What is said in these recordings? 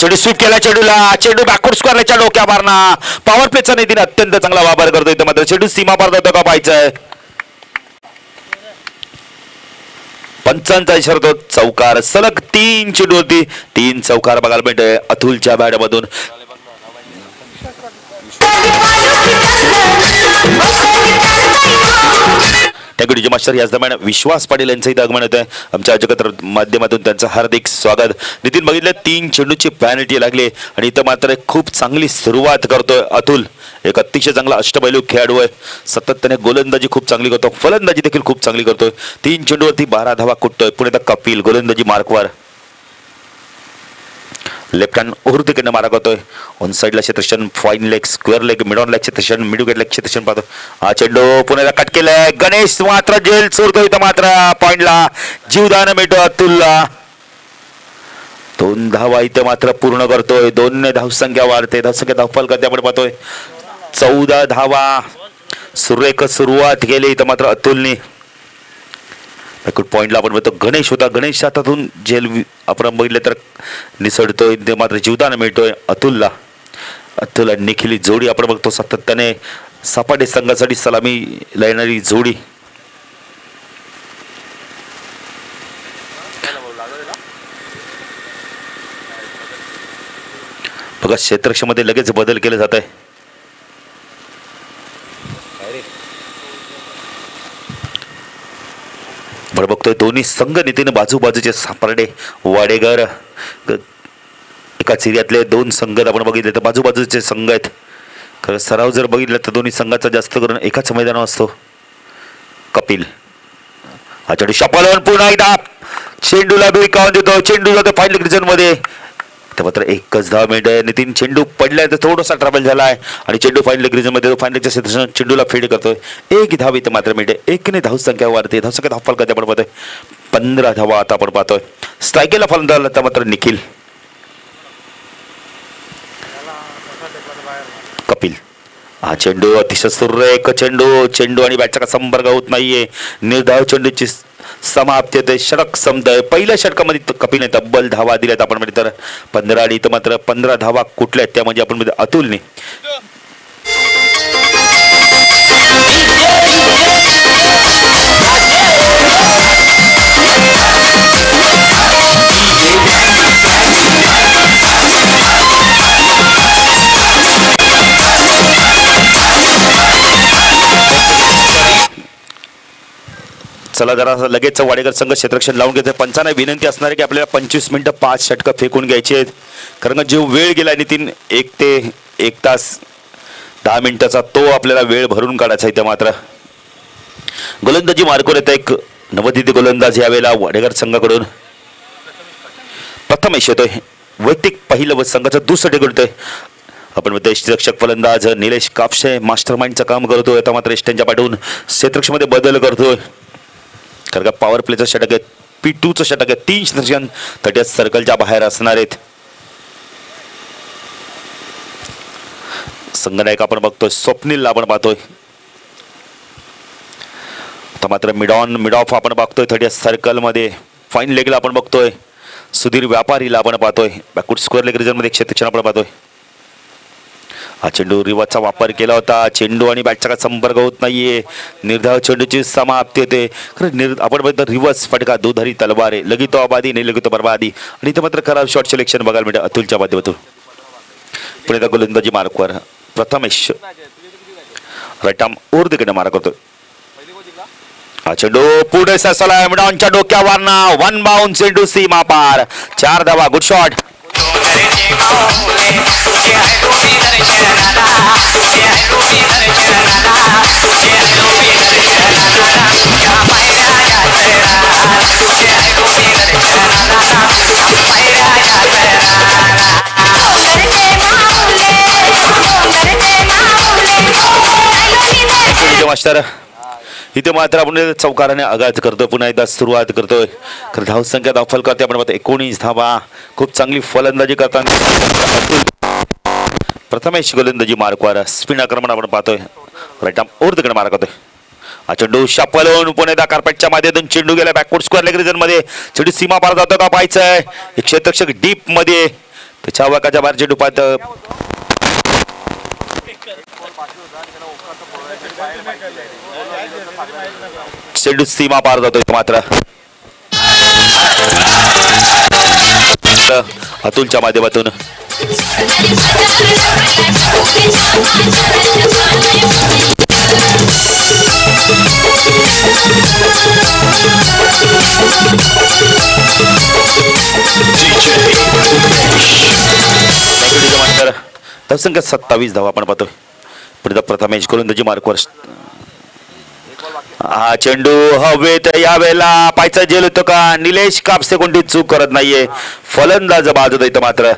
चेंडू स्वीप केला चेंडूला चेंडू बॅकवर्ड स्क्वेअरच्या डोक्या मारना पॉवर प्लेचा नितीन अत्यंत चांगला वापर करतोय इथं मात्र चेंडू सीमा पार जातो का पाहायचंय पंचांचा इशारा तो चौकार सलग 3 चेंडू होती 3 चौकार बघायला मिळतोय अतुलच्या बॅटमधून टॅगोडीचे मास्टर याच दरम्यान विश्वास पाटील यांचंही आगमन होत आहे आमच्या जगत माध्यमातून त्यांचं हार्दिक स्वागत नितीन बघितलं 3 चेंडूची पॅनल्टी लागली आणि इथं मात्र खूप चांगली सुरुवात करतोय अतुल एक अतिशय चांगला अष्टपैलू खेळाडू आहे सतत गोलंदाजी खूप चांगली करतो फलंदाजी देखील खूप चांगली करतोय 3 चेंडूवरती 12 धावा कुटतोय पुणे कपिल गोलंदाजी मार्कवर लेफ्ट हँड तिकडनं मारा करतोय ऑन साइडला क्षेत्रक्षण fine leg square leg mid on leg क्षेत्रक्षण मिड विकेट लेग क्षेत्रक्षण पाहतो हा चेंडू पुण्याला कट केलाय गणेश मात्र जेल सोडतो इथं मात्र पॉइंटला जीवदान मिळतो अतुलला 2 धावा इथं मात्र पूर्ण करतोय 2 धावसंख्या वाढते धावसंख्या धावफल करते आपण पाहतोय 14 धावा सुरेख सुरुवात केली इथं मात्र अतुलने पॉइंटला आपण बघतो गणेश होता गणेश हातातून जेल आपण बघितलं तर निसळतोय ते मात्र जीवदान मिळतोय अतुलला अतुल आणि निखिल जोडी आपण बघतो सातत्याने सपाटे संघासाठी सलामी लावणारी जोडी बघा क्षेत्रक्षमध्ये लगेच बदल केले जात आहे बरं बघतोय दोन्ही संघ नितीन बाजूबाजूचे सापडे वाडेगर एका सिरियातले 2 संघ आपण बघितले तर बाजूबाजूचे संघ आहेत खरं सराव जर बघितलं तर दोन्ही संघाचा जास्त करून एकाच मैदानावर असतो कपिल हा चेंडू शपालवन पुन्हा एकदा चेंडूला बिकावून देतो चेंडू जातो फाईनल रिजन मध्ये मात्र एकच धाव मिळते नितीन चेंडू पडलाय तर थोडासा ट्रॅव्हल झालाय आणि चेंडू फाईनल ग्रीजन मध्ये फाईनलच्या क्षेत्रात चेंडूला फेड करतोय 1 धाव इथं मात्र मिळते 1 ने धावसंख्या वाढते धावसंख्या धावफल करते आपण पाहतोय 15 धावा आता आपण पाहतोय स्ट्रायकेला फलंदाज आता मात्र निखिल कपिल हा चेंडू अतिशय सुरेख चेंडू आणि बॅटचा संपर्क होत नाहीये निर्धाव चेंडूची समाप्ती होते षटक संपतंय पहिल्या षटकामध्ये कपिलने तब्बल धावा दिल्यात आपण म्हणजे तर 15 आणि इथं मात्र 15 धावा कुठल्या आहेत त्या म्हणजे आपण म्हणजे अतुलने चला जरा लगेच वाडेकर संघ क्षेत्रक्षण लावून घेते पंचांना विनंती असणार आहे की आपल्याला 25 मिनिटं 5 षटकं फेकून घ्यायची आहेत कारण जो वेळ गेला नितीन 1 ते 1 तास 10 मिनिटाचा तो आपल्याला वेळ भरून काढायचा आहे. त्या मात्र गोलंदाजी मार्कवर येत एक नवोदित गोलंदाज यावेळेला वाडेकर संघाकडून प्रथमेश येतोय वैयक्तिक पहिलं व संघाचं दुसरं टेकून येतोय आपण म्हणतो रक्षक फलंदाज निलेश कापशे मास्टरमाइंडचं काम करतोय आता मात्र एस्टनच्या पाठवून क्षेत्रक्षमध्ये बदल करतोय कारण का पॉवर प्लेचं षटक आहे P2चं षटक आहे 3 क्षेत्रक्षण तट्या सर्कलच्या बाहेर असणार आहेत. संघनायक आपण बघतोय स्वप्नीलला आपण पाहतोय आता मात्र मिड ऑफ आपण बघतोय 30 सर्कल मध्ये फाईन लेगला आपण बघतोय सुधीर व्यापारीला आपण पाहतोय बॅकवर्ड स्क्वेअर लेग रिजन मध्ये क्षेत्रक्षण आपण पाहतोय हा चेंडू रिवाचा वापर केला होता चेंडू आणि बॅटचा संपर्क होत नाहीये निर्धाव चेंडूची समाप्ती होते आपण बघतो रिवर्स फटका दुधारी तलवार आहे लगीतो आबादी नाही लगीतो बर्बादी आणि इथे मात्र खराब शॉट सिलेक्शन बघायला मिळते अतुलच्या माध्यमातून पुणे गोलंदाजी मार्कवर प्रथमेश रटाम ओरदकडे मारा करतो हा चेंडू पुढे सरसला मिडॉनच्या डोक्यावर ना 1 बाउंड चेंडू सीमा पार 4 धावा गुड शॉट मास्टर इथे मात्र आपण चौकाराने आघात करतोय पुन्हा एकदा सुरुवात करतोय धावसंख्या धावफल करते आपण 19 धावा खूप चांगली फलंदाजी करताना प्रथमेश गोलंदाजी मार्कवर स्पिन आक्रमण आपण पाहतोय राईट आर्म ओव्हर तिकडे मार करतोय हा चेंडू शापलवून पुणे कार्पेटच्या माध्यमातून चेंडू गेला बॅकवर्ड स्क्वेअर लेग रिजन मध्ये चेंडू सीमा पार जातो का पाहायचंय एक क्षेत्ररक्षक डीप मध्ये त्याच्या वाकाच्या बाहेर चेंडू पाहत चेंडू सीमा पार जातोय मात्र अतुलच्या माध्यमातून संख्या 27 धावा आपण पाहतोय प्रथमेश गोलंदाजी मार्कवर हा चेंडू हवेत यावेळेला पायचा झेल होतो का निलेश कापसे कोणती चूक करत नाहीये फलंदाज बाद होत इथं मात्र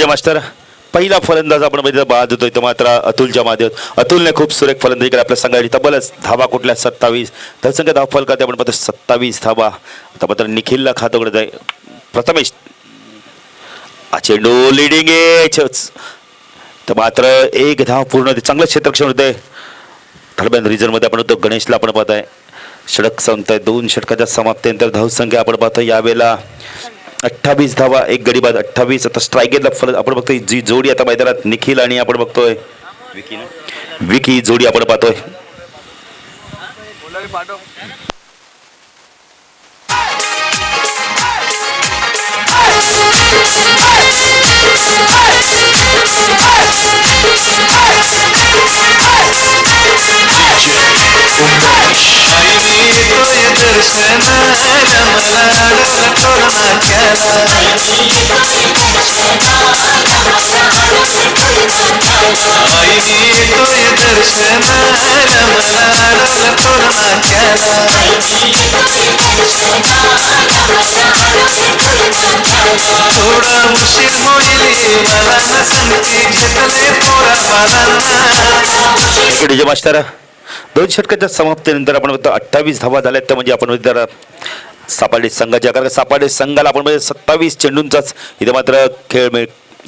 मास्टर पहिला फलंदाज आपण बघितला बाद होतोय तो मात्र अतुलच्या माध्यमात अतुलने खूप सुरेख फलंदाजी केली आपल्या संघाची तब्बलच धावा कुठल्या 27 तर संख्या धाव फलकात आपण पाहतो 27 धावा आता मात्र निखिलला खातोकडे जाईल प्रथमेश चेंडू लिडिंग तर मात्र एक धाव पूर्ण होते चांगलं क्षेत्ररक्षण होते थर्ड रिझन मध्ये आपण होतो गणेशला आपण पाहताय षटक संपताय 2 षटकाच्या समाप्तीनंतर धावसंख्या आपण पाहतो यावेळेला 28 धावा एक गडी बाद 28 आता स्ट्राईक घेतला फलंदाज आपण बघतोय जी जोडी आता मैदानात निखिल आणि आपण बघतोय विकी जोडी आपण पाहतोय मास्टर 2 षटकाच्या समाप्तीनंतर आपण बघतो 28 धावा झाल्यात तर म्हणजे आपण सापाडे संघाच्या कारण सापाडे संघाला आपण 27 चेंडूंचाच इथे मात्र खेळ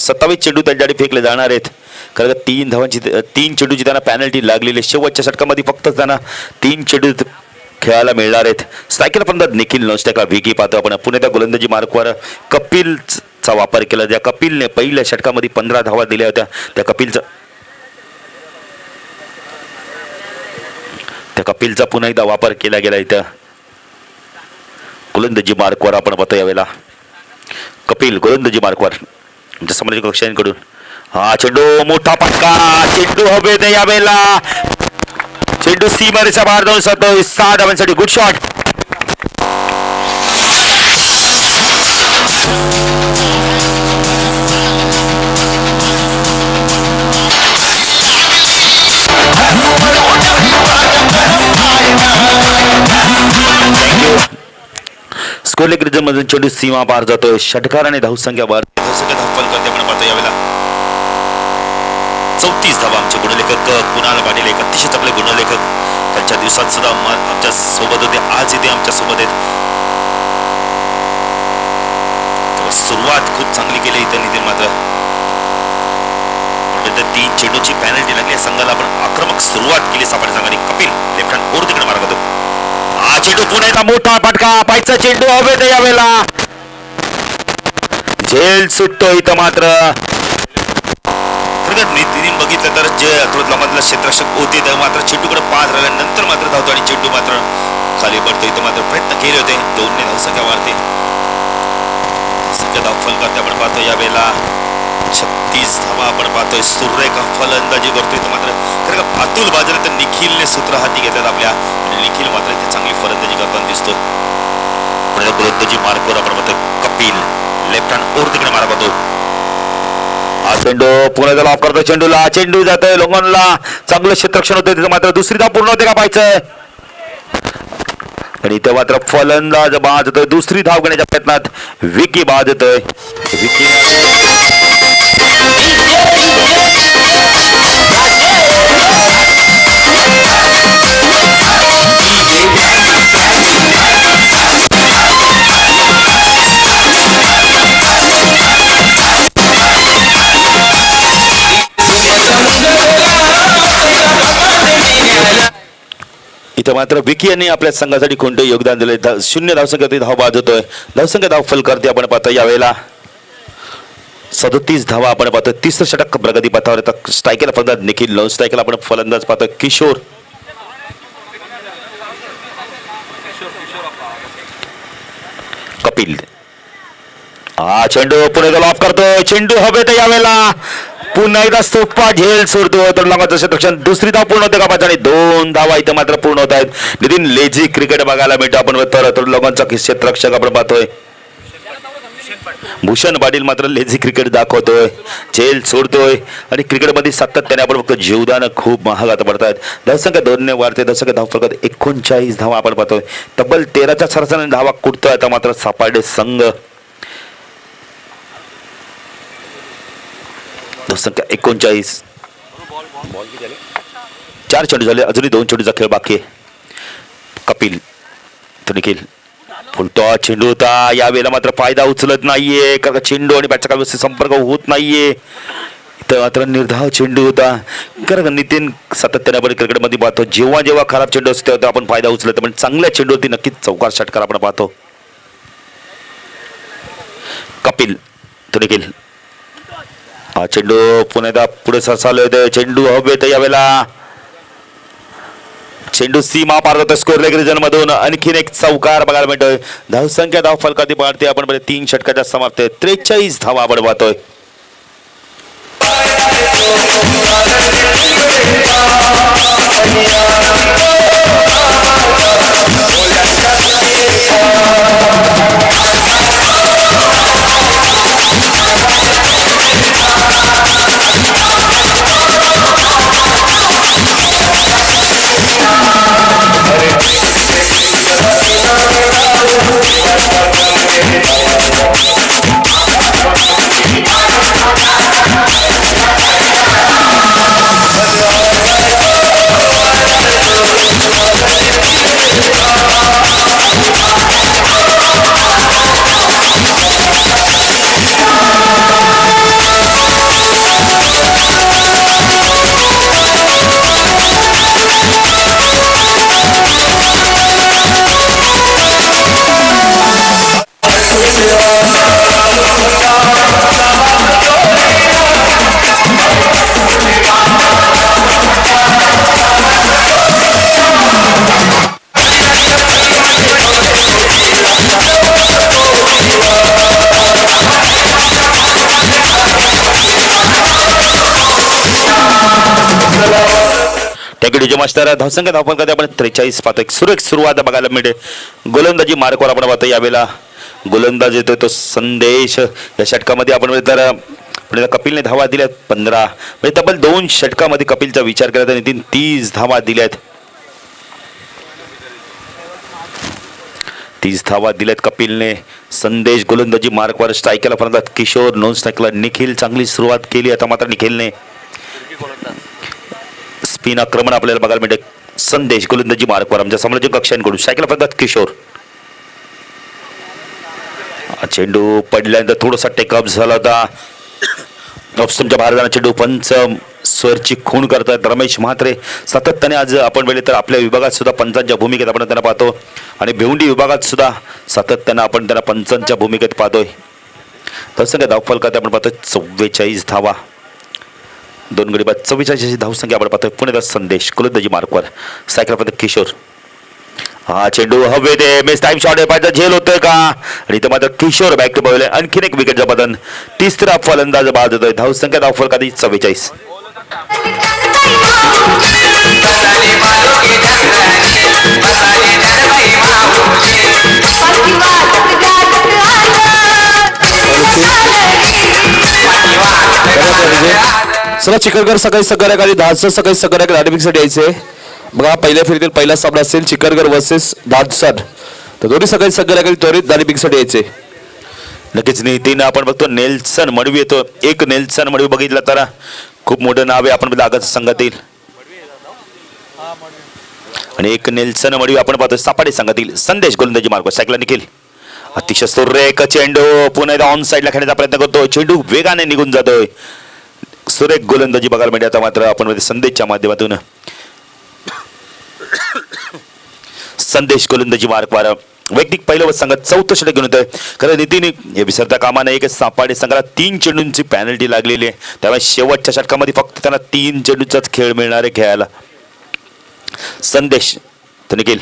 27 चेंडू त्यांच्यासाठी फेकले जाणार आहेत कारण 3 धावांची 3 चेंडूची त्यांना पॅनल्टी लागलेली शेवटच्या षटकामध्ये फक्त त्यांना 3 चेंडू खेळायला मिळणार आहेत स्ट्रायकरला फलंदाज निखिल नॉस्टॅका विकी पाहतो आपण पुणे त्या गोलंदाजी मार्कवर कपिलचा वापर केला ज्या कपिलने पहिल्या षटकामध्ये 15 धावा दिल्या होत्या त्या कपिलचा पुन्हा एकदा वापर केला गेला इथं गोलंदाजी मार्कवर आपण पाहतो यावेळेला कपिल गोलंदाजी मार्कवर आमच्या सामाजिक कक्षांकडून हा चेंडू मोठा पटका चेंडू हवेत यावेळेला चेंडू सीमारेच्या बाहेर जाऊन जातोय 6 धावांसाठी good shot score leg region मधून चेंडू सीमा पार जातोय षटकार आणि धावसंख्या बार धावफल करते आपण पाहतो यावेळेला 34 धावा आमचे गुणलेखक कुणाल पाटील एक अतिशय चांगले गुणलेखक त्यांच्या दिवसात सुद्धा आमच्या सोबत होते आज इथे आमच्या सोबत आहेत सुरुवात खूप चांगली केली त्यांनी ते मात्र 3 चेंडूची पॅनल्टी लागली संघाला आपण आक्रमक सुरुवात केली सापाडे संघाने कपिल लेफ्ट हँड ओर तिकडे मारतो हा चेंडू पुन्हा एकदा मोठा फटका पायचा चेंडू हवेत यावेळेला झेल सुटतो इथं मात्र बघितलं तर जे मधला क्षेत्ररक्षक होते तर मात्र चेंडूकडे पास राहिल्यानंतर मात्र धावतो आणि चेंडू मात्र खाली पडतो इथं मात्र प्रयत्न केले होते 2 धावसंख्या वाढते संख्या धाव फलकात आपण पाहतो यावेळेला 36 धावा आपण पाहतोय सुरेख फलंदाजी करतोय तर मात्र खरं का अतुल बाजरे तर निखिलने सूत्र हाती घेतल्यात आपल्या आणि निखिल मात्र इथे चांगली फलंदाजी करताना दिसतोय पुढे गोलंदाजी मार्कवर आपण पाहतोय कपिल लेफ्ट हँड ओर तिकडे मारा पाहतो हा चेंडू पुन्हा त्याला ऑफ करतो चेंडूला चेंडू जातोय लोंगनला चांगलं क्षेत्ररक्षण होतंय तिथे मात्र दुसरी धाव पूर्ण होते का पाहायचंय आणि इथे मात्र फलंदाज बाद होतोय दुसरी धाव घेण्याच्या प्रयत्नात विकी बाद होतोय विकी इथं मात्र विकी यांनी आपल्या संघासाठी कोणतं योगदान दिले. 0 धावसंख्येत धाव बाद होतोय. धावसंख्या धाव फलकारते आपण पाहतो यावेळेला 37 धावा आपण पाहतो. तिसरं षटक प्रगती पथावर येतात. स्ट्रायकरला फलंदाज निखिल, नॉन स्ट्रायकरला आपण फलंदाज पाहतो किशोर. कपिल हा चेंडू पुणे ऑफ करतोय. चेंडू हवेत यावेळेला पुन्हा एकदा स्तोपा झेल सोडतो. तर लगातार षटरक्षण दुसरी धाव पूर्ण होते का आणि 2 धावा इथे मात्र पूर्ण होत आहेत. नितीन लेझी क्रिकेट बघायला मिळतो आपण. तर लोकांचा क्षेत्ररक्षक आपण पाहतोय. भूषण पाटील मात्र लेझी क्रिकेट दाखवतोय. झेल सोडतोय आणि क्रिकेटमध्ये सातत्याने आपण फक्त जीवदान खूप महाग आता पडतात. धावसंख्या 2 ने वाढते. धावसंख्या धाव फलकात 39 धावा आपण पाहतोय. तब्बल 13च्या सरासरीने धावा कुठतोय आता मात्र सापाडे संघ. धावसंख्या 39. 4 चेंडू झाले. अजूनही 2 चेंडूचा खेळ बाकी आहे. कपिल तो निखिल फुलतो चेंडू होता. यावेळेला मात्र फायदा उचलत नाहीये कारण चेंडू आणि बॅटचा व्यवस्थित संपर्क होत नाहीये. इथं मात्र निर्धाव चेंडू होता. कारण नितीन सातत्याने आपण क्रिकेटमध्ये पाहतो जेव्हा जेव्हा खराब चेंडू असतो तेव्हा आपण फायदा उचलतो. पण चांगल्या चेंडूवरती नक्कीच चौकार षटकार आपण पाहतो. कपिल तो निखिल हा चेंडू पुन्हा पुढे सरसावले. चेंडू हवेत यावेळेला चेंडू सीमा पार होतो. स्कोर लेग रिजन मधून आणखीन एक चौकार बघायला मिळतोय. धावसंख्या धाव फलकाती पाडते आपण 3 षटकाच्या समाप्त 43 धावा आपण पाहतोय. मास्टर धावसंख्या धावपण करते आपण 43 पाहतो. एक सुरेख सुरुवात बघायला मिळते. गोलंदाजी मार्कवर आपण पाहतो. यावेळेला गोलंदाज येतोय तो संदेश. या षटकामध्ये आपण तर कपिलने धावा दिल्यात 15. म्हणजे तब्बल 2 षटकामध्ये कपिलचा विचार केला तर नितीन 30 धावा दिल्यात. 30 धावा दिल्यात कपिलने. संदेश गोलंदाजी मार्कवर. स्ट्रायकरला फलंदाज किशोर, नॉन स्ट्रायकरला निखिल. चांगली सुरुवात केली. आता मात्र निखिलने स्पिन आक्रमण आपल्याला बघायला मिळते. संदेश गोलंदाजी मार्कवर आमच्या समालोचक कक्षांकडून. स्ट्रायकरला फलंदाज किशोर. चेंडू पडल्यानंतर थोडासा टेकअप झाला होता. ऑफस्टमच्या बाहेर जाणारा चेंडू. पंच स्वरची खूण करतात रमेश म्हात्रे. सातत्याने आज आपण वेळे तर आपल्या विभागात सुद्धा पंचांच्या भूमिकेत आपण त्यांना पाहतो आणि भिवंडी विभागात सुद्धा सातत्याने आपण त्यांना पंचांच्या भूमिकेत पाहतोय. धावसंख्या धावफलकात आपण पाहतोय 44 धावा. 2 गडी बाद 44 धावसंख्या आपण पाहतोय. पुणे संदेश गोलंदाजी मार्कवर. सायकल किशोर. हा चेंडू हवेत. मिस टाइम शॉट पाहिजे. झेल होतोय का आणि इथं मात्र किशोर बॅक टू बॉल. आणखीन एक विकेटचं पतन. तिसरा फलंदाज बाद होतोय. धावसंख्या धावफलकात 44. चला चिकरगर सकाळी सगळ्याकाळी 10 सकाळी सगळ्याकडे आर्टिफिकसाठी यायचे. बघा पहिल्या फेरीतील पहिला सामना असेल चिकरगर वर्सेस दादसर. तर दोन्ही सकाळी सगळ्याकाळी त्वरित दालिपिकसाठी यायचे. नक्कीच नितीन आपण बघतो नेल्सन मडवी येतो. एक नेल्सन मडवी बघितला तर खूप मोठं नाव आहे आपण आगाच संघातील. आणि एक नेल्सन मडवी आपण पाहतो सापाडे संघातील. संदेश गोलंदाजी मार्ग. सायकल निखिल. अतिशय सुरेख चेंडू. पुन्हा एकदा ऑन साईडला खेळण्याचा प्रयत्न करतो. चेंडू वेगाने निघून जातोय. सुरेख गोलंदाजी बघायला मिळते. आता मात्र आपण संदेशच्या माध्यमातून संदेश गोलंदाजी मार्कवर वैयक्तिक पहिलं संघात 4थं षटक घेऊन येतोय. खरं नितीन हे विसरता कामा नये की सापाडे संघाला 3 चेंडूंची पॅनल्टी लागलेली आहे. त्यामुळे शेवटच्या षटकामध्ये फक्त त्यांना 3 चेंडूचाच खेळ मिळणार आहे खेळायला. संदेश तो निखिल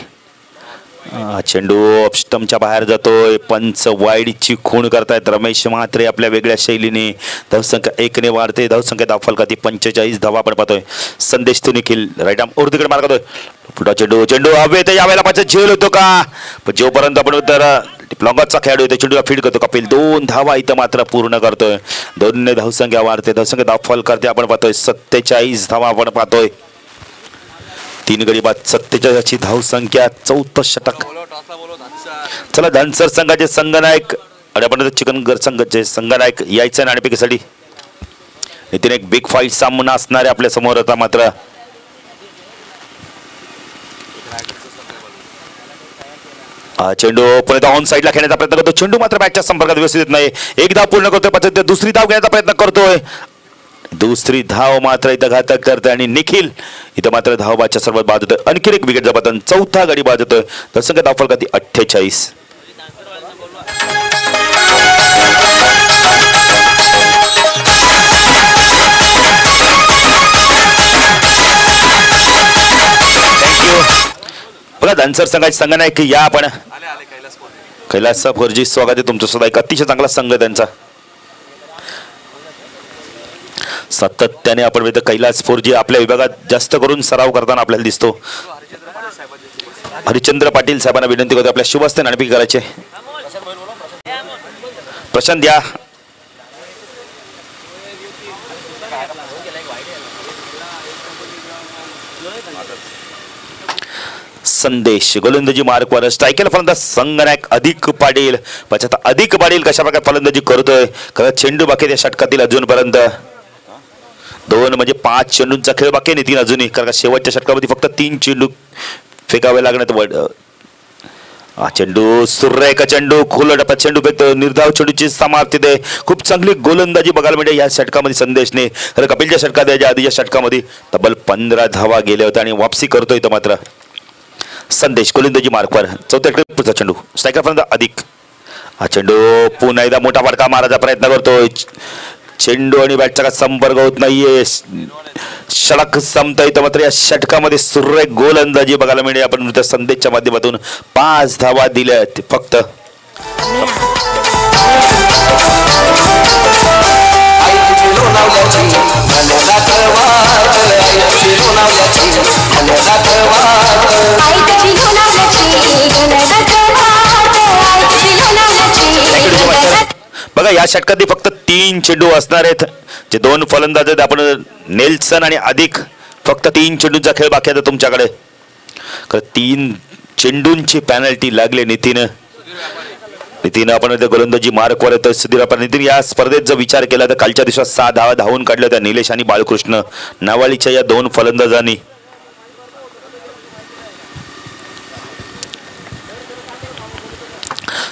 चेंडू ऑफस्टमच्या बाहेर जातोय. पंच वाईडची खूण करतायत रमेश म्हात्रे आपल्या वेगळ्या शैलीने. धावसंख्या 1 ने वाढते. धावसंख्या दाफलकाती 45 धावा आपण पाहतोय. संदेश तो निखिल राईट आर्म उर्दीकडे मारतोय. पुढा चेंडू चेंडू हवे तर यावेळेला पाच झेल होतो का पण जोपर्यंत आपण तर लॉंगॉटचा खेळाडू येतो चेंडूला फीड करतो कपिल 2 धावा इथं मात्र पूर्ण करतोय. 2 ने धावसंख्या वाढते. धावसंख्या दाफल करते आपण पाहतोय. 47 धावा आपण पाहतोय. 3 गडी बाद 47 धावसंख्या 4थं षटक. चला धनसर संघाचे संघनायक आणि आपण चिकनगर संघाचे संघनायक यायचं नाणेफेकीसाठी नितीन एक बिग फाईट सामना असणार आहे आपल्या समोर आता मात्र. चेंडू पुढे ऑन साईडला खेळण्याचा प्रयत्न करतो. चेंडू मात्र बॅटच्या संपर्कात व्यवस्थित येत नाही. एक धाव पूर्ण करतोय. पचत दुसरी धाव घेण्याचा प्रयत्न करतोय. दुसरी धाव मात्र इथं घातक करतोय आणि निखिल इथं मात्र धाव बादच्या सर्वात बाद होतोय. आणखी एक विकेट जपातन 4था गडी बाद होतोय. धावसंख्या दाफलकाती 48. बघा धनसर संघाचे संघनायक या आपण कैलास फोरजी स्वागत आहे तुमचं सुद्धा. एक अतिशय चांगला संघ त्यांचा सातत्याने आपण इथं कैलास फोरजी आपल्या विभागात जास्त करून सराव करताना आपल्याला दिसतो. हरिचंद्र पाटील साहेबांना विनंती करतो आपल्या शुभ हस्ते नाणेफेक करायचे. प्रशांत या संदेश गोलंदाजी मार्कवर स्ट्रायकेल फलंदाज संघनायक अधिक पाटील अधिक पाटील कशा प्रकारे फलंदाजी करतोय. खरं चेंडू बाकी त्या षटकातील अजूनपर्यंत 2 म्हणजे 5 चेंडूंचा खेळ बाकी नाही. 3 अजूनही कारण शेवटच्या षटकामध्ये फक्त 3 चेंडू फेकावे लागण्यात. चेंडू सुरेख चेंडू खुला डप्प्यात चेंडू फेकतो. निर्धाव चेंडूची समाप्ती दे. खूप चांगली गोलंदाजी बघायला मिळते या षटकामध्ये संदेशने. खरं कपिलच्या षटकात याच्या आधीच्या षटकामध्ये तब्बल 15 धावा गेल्या होत्या आणि वापसी करतोय इथं मात्र. संदेश गोलंदाजी मार्कवर 4थ्या पुढचा चेंडू स्ट्रायकर पर्यंत अधिक. हा चेंडू पुन्हा एकदा मोठा फटका मारायचा प्रयत्न करतोय. चेंडू आणि बॅटचा का संपर्क होत नाहीये. षटक संपता इथं मात्र या षटकामध्ये सुरेख गोलंदाजी बघायला मिळते. आपण संदेशच्या माध्यमातून 5 धावा दिल्या फक्त. बघा या षटकात फक्त 3 चेंडू असणार आहेत. जे 2 फलंदाज आहेत आपण नेल्सन आणि अधिक फक्त 3 चेंडूंचा खेळ बाकी आहे तुमच्याकडे. 3 चेंडूंची पॅनल्टी लागले नितीन आपण गोलंदाजी मार्कवर येतोय. सुधीर आपण नितीन या स्पर्धेत जर विचार केला तर कालच्या दिवसात 6 धावा धावून काढल्या होत्या निलेश आणि बाळकृष्ण नावालीच्या या 2 फलंदाजांनी.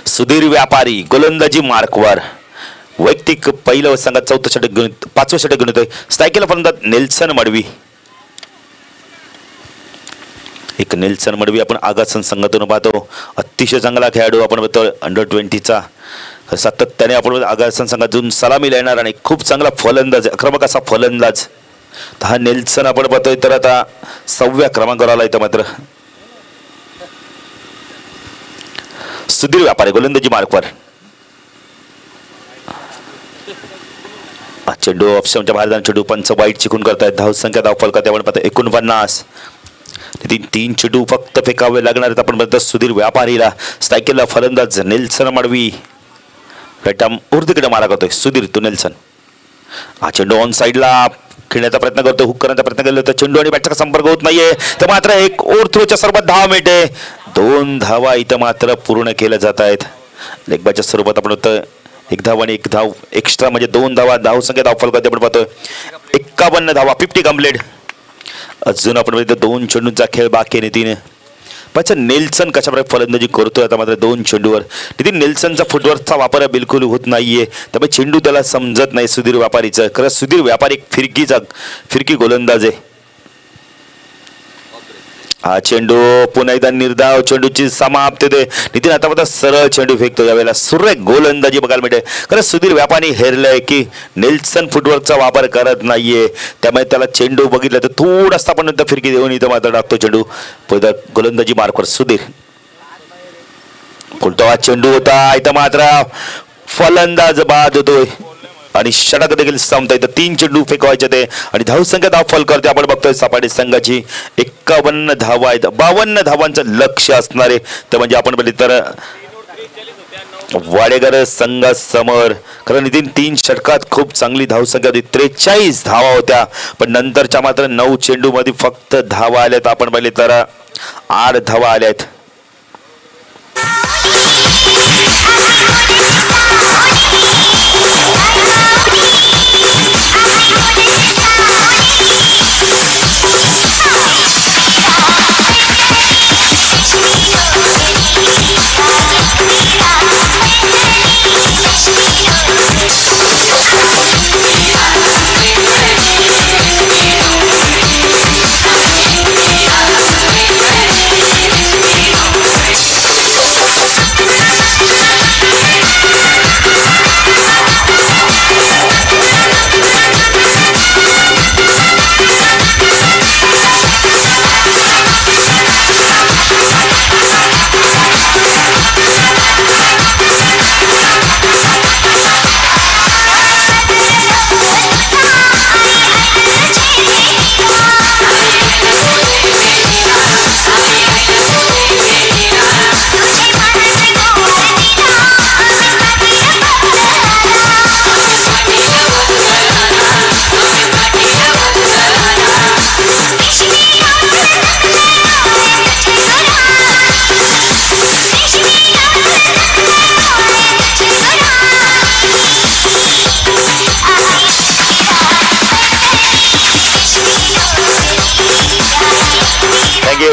सुधीर व्यापारी गोलंदाजी मार्कवर वैयक्तिक पहिलं संघात 4थं षटक घेऊन 5वं षटक घेऊन येतोय. स्ट्रायकेल फलंदाज नेल्सन मडवी. एक नेल्सन मडवी आपण आगासन संघातून पाहतो. अतिशय चांगला खेळाडू आपण बघतो अंडर-20चा. सातत्याने आपण आगासन संघातून सलामी येणार आणि खूप चांगला फलंदाज आक्रमक असा फलंदाज. हा नेल्सन आपण पाहतोय तर आता 6व्या क्रमांकावर आला इथं मात्र. सुधीर व्यापारी गोलंदाजी मार्कवर. चेंडू ऑप्शनच्या बाहेर जाऊन चेंडू पंच वाईट चिकून करतायत. धावसंख्या धावफलकात आपण पाहतो 49. 3 चेंडू फक्त फेकावे लागणार आहेत आपण म्हणतो सुधीर व्यापारीला. स्ट्रायकेलला फलंदाज नेल्सन मडवी राईट आर्म उर्दीकडे मारा करतोय. सुधीर तो नेल्सन. हा चेंडू ऑन साईडला खेळण्याचा प्रयत्न करतो. हुक करण्याचा प्रयत्न केला तर चेंडू आणि बॅटचा संपर्क होत नाहीये. तर मात्र एक ओव्हर थ्रोच्या सर्वात धावा मिळते. 2 धावा इथं मात्र पूर्ण केल्या जात आहेत. लेगबाच्या स्वरूपात आपण होतं 1 धाव आणि 1 धाव एक्स्ट्रा म्हणजे 2 धावा. धावसंख्या धावफलकात आपण पाहतोय 51 धावा 50 कंप्लीट. अजून आपण 2 चेंडूंचा खेळ बाकी आहे नितीन. पण नेल्सन कशा प्रकारे फलंदाजी करतोय आता मात्र 2 चेंडूवर. नितीन नेल्सनचा फुटवर्कचा वापर बिलकुल होत नाहीये. त्यामुळे चेंडू त्याला समजत नाही सुधीर व्यापारीचं. खरं सुधीर व्यापारी एक फिरकी गोलंदाज आहे. हा चेंडू पुन्हा एकदा निर्धाव चेंडूची समाप्ती होते. नितीन आता सरळ चेंडू फेकतो. यावेळेला सुरेख गोलंदाजी बघायला मिळते. खरं सुधीर व्यापारी हेरलंय की नेल्सन फुटवर्कचा वापर करत नाहीये, त्यामुळे त्याला चेंडू बघितलं तर थोडासा पण फिरकी देऊन इथं मात्र टाकतो चेंडू. गोलंदाजी मार्कवर सुधीर. कोणता चेंडू होता इथं मात्र फलंदाज बाद होतोय आणि षटक देखील संपता येतं. 3 चेंडू फेकवायचे ते आणि धावसंख्या फल करते. आपण बघतोय सपाटी संघाची 51 धावा आहेत. 52 धावांचं लक्ष असणारे ते म्हणजे आपण बघितलं तर वाडेकर संघासमोर. खरं नितीन 3 षटकात खूप चांगली धावसंख्या होती. 43 धावा होत्या, पण नंतरच्या मात्र 9 चेंडू मध्ये फक्त धावा आल्यात. आपण बघितलं तर 8 धावा आल्यात.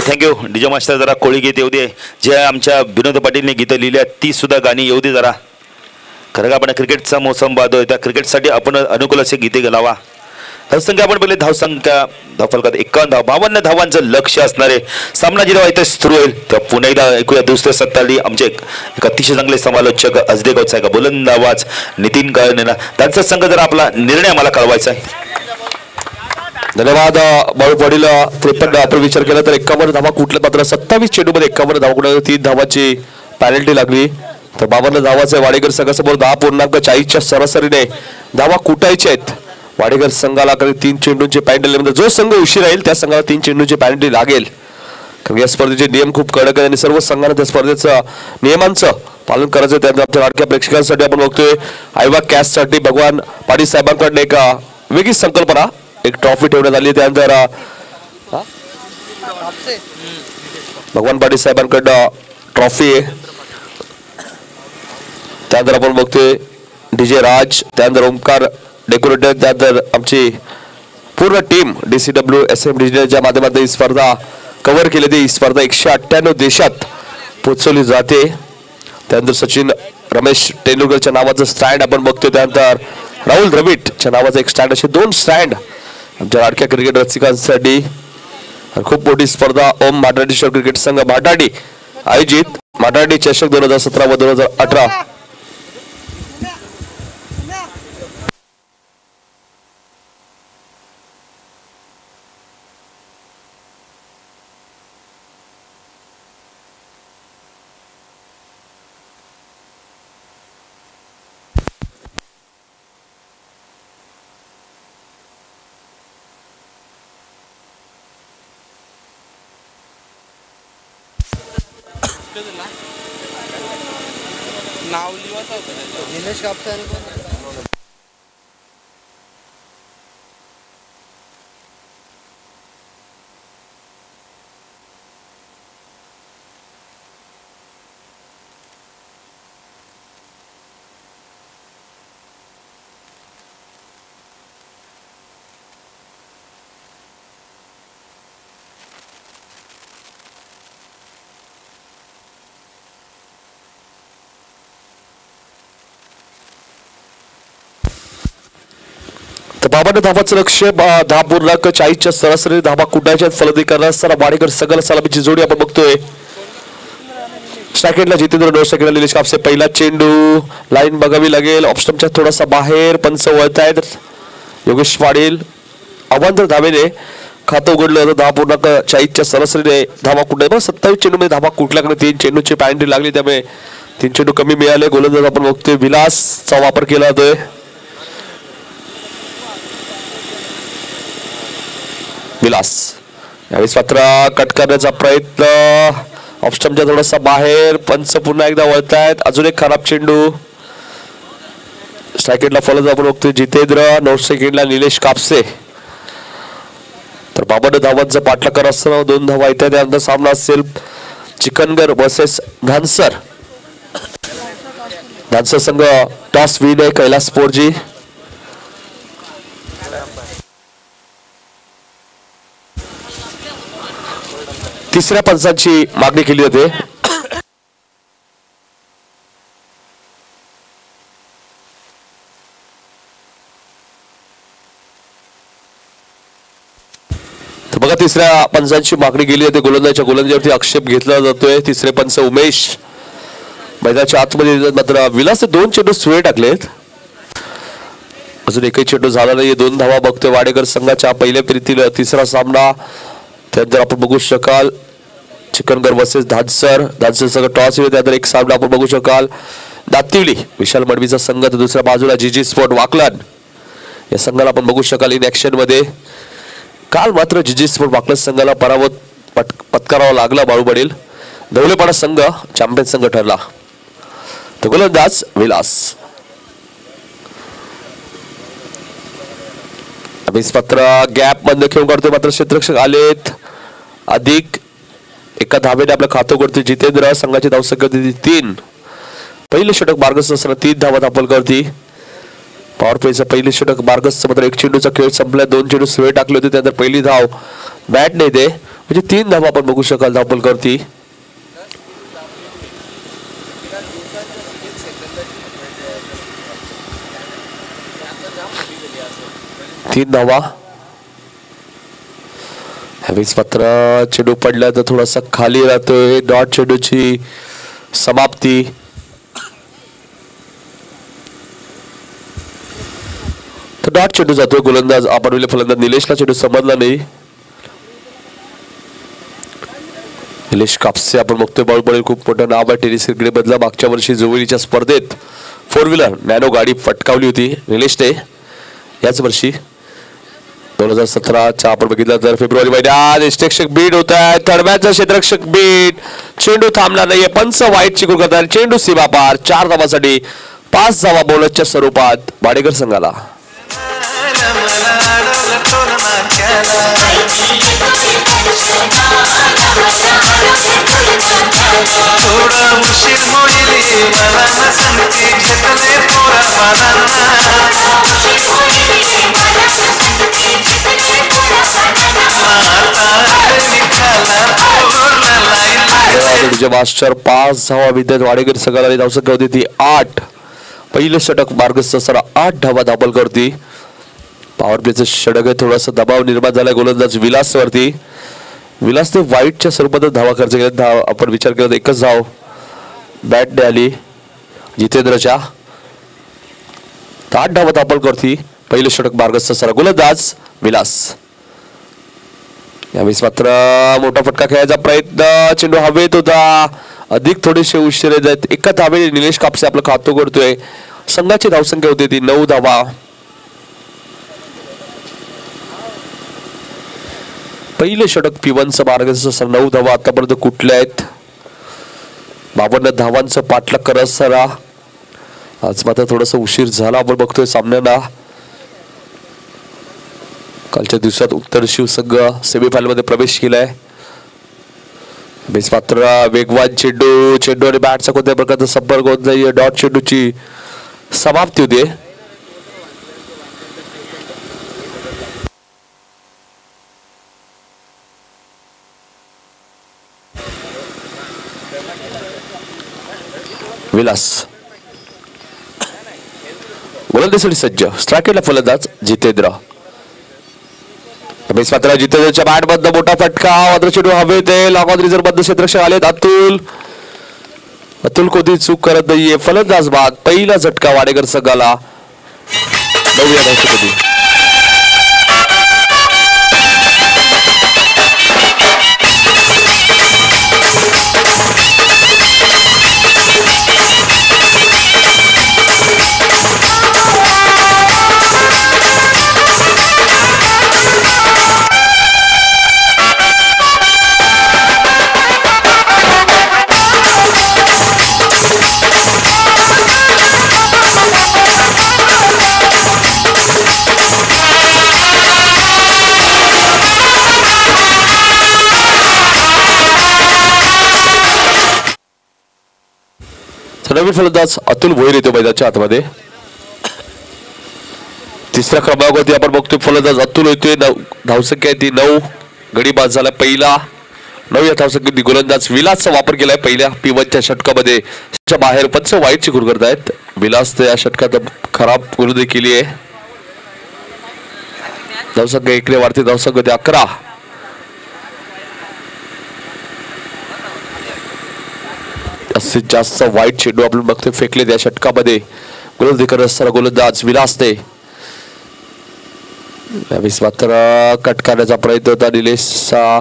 Thank you DJ master. जरा कोळी गीत येऊ दे. जे आमच्या विनोद पाटीलने गीतं लिहिली आहेत ती सुद्धा गाणी येऊ दे जरा. खरं का आपण क्रिकेटचा मोसम बाधोय, त्या क्रिकेटसाठी आपण अनुकूल असे गीते घालावा. धावसंख्या आपण पहिले धावसंख्या धावफलकात 51 धाव, 52 धावांचं लक्ष असणारे सामना जेव्हा इथे सुरू होईल तेव्हा पुन्हा एकदा ऐकूया दुसऱ्या सत्ताली आमचे एक अतिशय चांगले समालोचक अजदे गौचा का बुलंद आवाज नितीन कळणेला. त्यांचा संघ जर आपला निर्णय आम्हाला कळवायचा आहे. धन्यवाद बाळू पाटील. 53 आपण विचार केला तर 51 धावा कुठल्या मात्र 27 चेंडूमध्ये 51 धावा कुठल्या 3 धावाची पॅनल्टी लागली. तर 52 धावाचे वाडेकर संघासमोर 10.40च्या सरासरीने धावा कुटायच्या आहेत. वाडेकर संघाला कधी 3 चेंडूंची पॅनल्टी म्हणजे जो संघ उशीर राहील त्या संघाला 3 चेंडूंची पॅनल्टी लागेल. कारण या स्पर्धेचे नियम खूप कडक आहेत आणि सर्व संघांना त्या स्पर्धेचं नियमांचं पालन करायचं. त्यानंतर आमच्या लाडक्या प्रेक्षकांसाठी आपण बघतोय आयवा कॅस्टसाठी भगवान पाटील साहेबांकडे एक वेगळी संकल्पना एक ट्रॉफी ठेवण्यात आली. त्यानंतर भगवान पाटील साहेबांकडं ट्रॉफी आहे. त्यानंतर आपण बघतोय डीजे राज, त्यानंतर ओमकार डेकोरेटर, त्यानंतर आमची पूर्ण टीम DCW SM डिजिटलच्या माध्यमातून ही स्पर्धा कव्हर केली. ही स्पर्धा 198 देशात पोहोचवली जाते. त्यानंतर सचिन रमेश तेंडुलकरच्या नावाचं स्टँड आपण बघतोय. त्यानंतर राहुल द्रविडच्या नावाचं एक स्टँड, असे 2 स्टँड आमच्या लाडक्या क्रिकेट रसिकांसाठी. खूप मोठी स्पर्धा ओम माटाडीश्वर क्रिकेट संघ माटाडी आयोजित माटाडी चषक 2017 व 2018. नाव लिवायचं होतं निलेश कापसे. बाबांना धावाचं लक्ष 10.40च्या सरासरी धावा कुटायच्या फलंदाजी करणार असताना वाडेकर संघाला सलामीची जोडी आपण बघतोय. स्ट्रायकेटला जितेंद्र, नो स्ट्रायकेटला निलेश कापसे. पहिला चेंडू लाईन बघावी लागेल, ऑप्शनच्या थोडासा बाहेर, पंच वळतायत. योगेश पाटील अवांतर धावेने खातं उघडलं. 10.40च्या सरासरीने धावा कुठल्या 27 चेंडूमध्ये धावा कुठल्याकडे 3 चेंडूची पॅन्ट्री लागली, त्यामुळे 3 चेंडू कमी मिळाले. गोलंदाज आपण बघतोय विलासचा वापर केला जातोय. विलास यावेळेस मात्र कट करण्याचा प्रयत्न, ऑप्शनच्या थोडासा बाहेर, पंच पुन्हा एकदा वळतायत. अजून एक खराब चेंडू. स्ट्रायकेटला फलंदाज आपण बघतोय जितेंद्र, नो स्ट्रायकेटला निलेश कापसे. तर बाबांना धावांचा पाठलाग करत असताना 2 धावा येतात. त्यानंतर सामना असेल चिकनगर वर्सेस धानसर. धानसर संघ टॉस विन आहे. कैलास पोरजी तिसऱ्या पंचांची मागणी केली होती. बघा तिसऱ्या पंचांची मागणी केली होती. गोलंदाजीवरती आक्षेप घेतला जातोय. तिसरे पंच उमेश मैदानाच्या आतमध्ये, मात्र विलासने 2 चेंडू सुळे टाकलेत. अजून एकही चेंडू झाला नाही. 2 धावा बघतोय वाडेकर संघाच्या पहिल्या फेरीतील तिसरा सामना. त्यानंतर आपण बघू शकाल चिकनगर वर्सेस धानसर. धानसर संघ टॉस येईल. त्यानंतर एक सामना आपण बघू शकाल दातिवली विशाल मडवीचा संघ, तर दुसऱ्या बाजूला जीजी स्पोर्ट वाकलन या संघाला आपण बघू शकाल इन ऍक्शन मध्ये. काल मात्र जीजी स्पोर्ट वाकलन संघाला पराभव पत्करावा लागला. बाळूबडील धवलेपाडा संघ चॅम्पियन संघ ठरला. तर गोलंदाज विलास. मात्र गॅप बंद खेळून काढतोय. मात्र क्षेत्ररक्षक आलेत. अधिक एका धावेने आपलं खातं करतोय जितेंद्र. संघाची धावसंख्या होती 3. पहिले षटक मार्गस्थ असताना 3 धावा दाखल करती. पॉवर प्लेचं पहिले षटक मार्गस्थ, मात्र 1 चेंडूचा खेळ संपला. 2 चेंडू सुळे टाकले होते. त्यानंतर पहिली धाव बॅट नाही दे, म्हणजे 3 धावा आपण बघू शकाल धावपल करती. तीन धावा. ह्यावेळेस मात्र चेंडू पडला तर थोडासा खाली राहतोय. डॉट चेंडूची समाप्ती. तर डॉट चेंडू जातोय. गोलंदाज आपण फलंदाज निलेशला चेंडू समजला नाही. निलेश कापसे आपण बघतोय बाळूबडील खूप मोठं नाव आहे टेनिस क्रिकेट बदला. मागच्या वर्षी जोवेलीच्या स्पर्धेत 4 व्हीलर नॅनो गाडी फटकावली होती निलेशने. याच वर्षी 2017चा आपण बघितलं तर फेब्रुवारी महिन्यात क्षेत्ररक्षक बीट होत आहे. तडव्याचा क्षेत्ररक्षक बीट. चेंडू थांबला नाहीये. पंच वाईट चिकून करतात. चेंडू सीमा पार. 4 धावासाठी 5 धावा बोनसच्या स्वरूपात वाडेकर संघाला. मास्टर 5 धावा विद्यात वाडेकर संघाला धावसंख्या होती ती 8. पहिलं षटक मार्गस्थ असताना 8 धावा दाखल करती. पॉवर प्लेचं षटक आहे. थोडासा दबाव निर्माण झालाय गोलंदाज विलास वरती. विलासने वाईटच्या स्वरूपात धावा खर्च केला. आपण विचार केला तर एकच धाव बॅट आली जितेंद्रच्या. 8 धावा दाखल करती. पहिलं षटक मार्गस्थ असताना गोलंदाज विलास. यावेळेस मात्र मोठा फटका खेळायचा प्रयत्न. चेंडू हवेत होता. अधिक थोडेसे उशीर आहेत. एका धावेने निलेश कापसे आपलं खातं करतोय. संघाची धावसंख्या होती ती 9 धावा. पहिले षटक P1चं मार्गदर्शन 9 धावा आतापर्यंत कुठल्या आहेत. 52 धावांचं पाठलाग करत असताना आज मात्र थोडासा उशीर झाला आपण बघतोय सामन्याला. कालच्या दिवसात उत्तर शिव संघ सेमीफायनल मध्ये प्रवेश केलाय. मात्र वेगवान चेंडू आणि बॅटचा कोणत्या प्रकारचा संपर्क होत नाही. डॉट चेंडूची समाप्ती होते. विलास गोलंदाजीसाठी सज्ज. स्ट्रायकेटला फलंदाज जितेंद्र. मात्र जितेंद्रच्या बॅट मधनं मोठा फटका. मात्र चेंडू हवेत आहे. लॉंग रिझर्व मधनं क्षेत्ररक्षक आलेत. अतुल कोणती चूक करत नाहीये. फलंदाज बाद. पहिला झटका वाडेकर संघाला. 9व्या धावसंख्येत. नवीन फलंदाज अतुल भोईर येतो मैदानाच्या आतमध्ये. तिसऱ्या क्रमांकावरती आपण बघतोय फलंदाज अतुल येतोय. धावसंख्या आहे ती 9. गडी बाद झाला पहिला. 9व्या धावसंख्येत गोलंदाज विलासचा वापर केलाय पहिल्या P1च्या षटकामध्ये. बाहेर पंच वाईटची गुण करतायत. विलास या षटकात खराब गोलंदाजी केली आहे. धावसंख्या 1 वाढते. धावसंख्या 11. जास्तीत जास्त वाईट चेंडू आपण बघतोय फेकले त्या षटकामध्ये. गोलंदाजी करत असताना गोलंदाज विलासने मात्र कट करण्याचा प्रयत्न होता. निलेशचा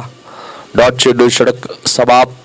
डॉट चेंडू. षटक समाप्त.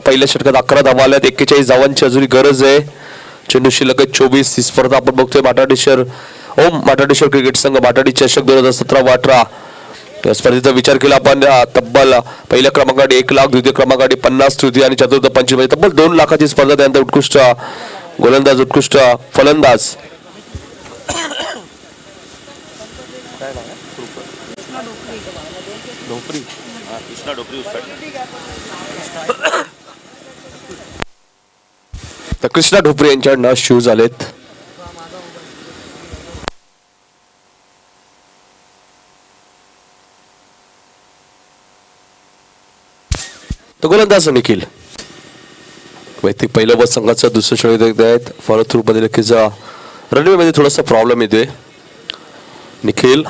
पहिल्या षटकात 11 धावा आल्यात. 41 धावांची अजूनही गरज आहे. चेंडू शिल्लक 24. ही स्पर्धा आपण बघतोय माटाडेश्वर क्रिकेट संघ माटाडी चषक 2017-18 या स्पर्धेचा विचार केला आपण. तब्बल पहिल्या क्रमांकासाठी 1 लाख, द्वितीय क्रमांकासाठी 50, तृतीय आणि चतुर्थ 25, तब्बल 2 लाखाची स्पर्धा. त्यानंतर उत्कृष्ट गोलंदाज, उत्कृष्ट फलंदाज कृष्णा ढोपरे यांच्याकडनं शूज आलेत. तो गोलंदाज निखिल. वैयक्तिक पहिलं बस संघाचं दुसरं षटक आहेत. फॉलो थ्रू मध्ये नक्कीच रनवे मध्ये थोडासा प्रॉब्लेम येतोय. निखिल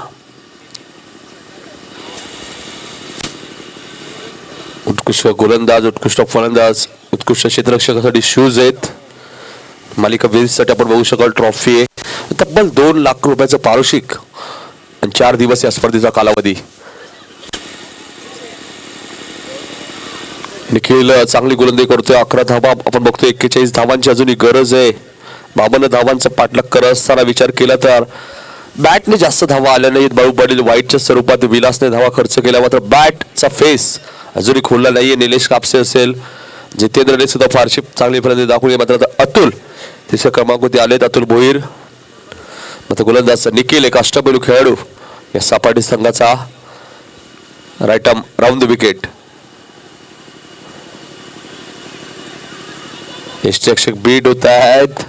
उत्कृष्ट गोलंदाज, उत्कृष्ट फलंदाज, उत्कृष्ट क्षेत्ररक्षकासाठी शूज आहेत. मालिका वीरसाठी आपण बघू शकाल ट्रॉफी आहे. तब्बल 2 लाख रुपयाचं पारितोषिक आणि 4 दिवस या स्पर्धेचा कालावधी. निखिल चांगली गोलंदाजी करतोय. 11 धावा आपण बघतोय. 41 धावांची अजूनही गरज आहे. 52 धावांचा पाठलाग करत असताना विचार केला तर बॅटने जास्त धावा आल्या नाहीत. बाळूपाटील वाईटच्या स्वरूपात विलासने धावा खर्च केला. मात्र बॅटचा फेस अजूनही खोलला नाहीये. निलेश कापसे असेल, जितेंद्रने सुद्धा फारशी चांगली फलंदाजी दाखवली. मात्र अतुल तिसऱ्या क्रमांकावरती आलेत. अतुल भोईर. मात्र गोलंदाज निखिल एक अष्टपैलू खेळाडू या सपाटी संघाचा right arm round the wicket. यष्टीरक्षक बीट होत आहेत.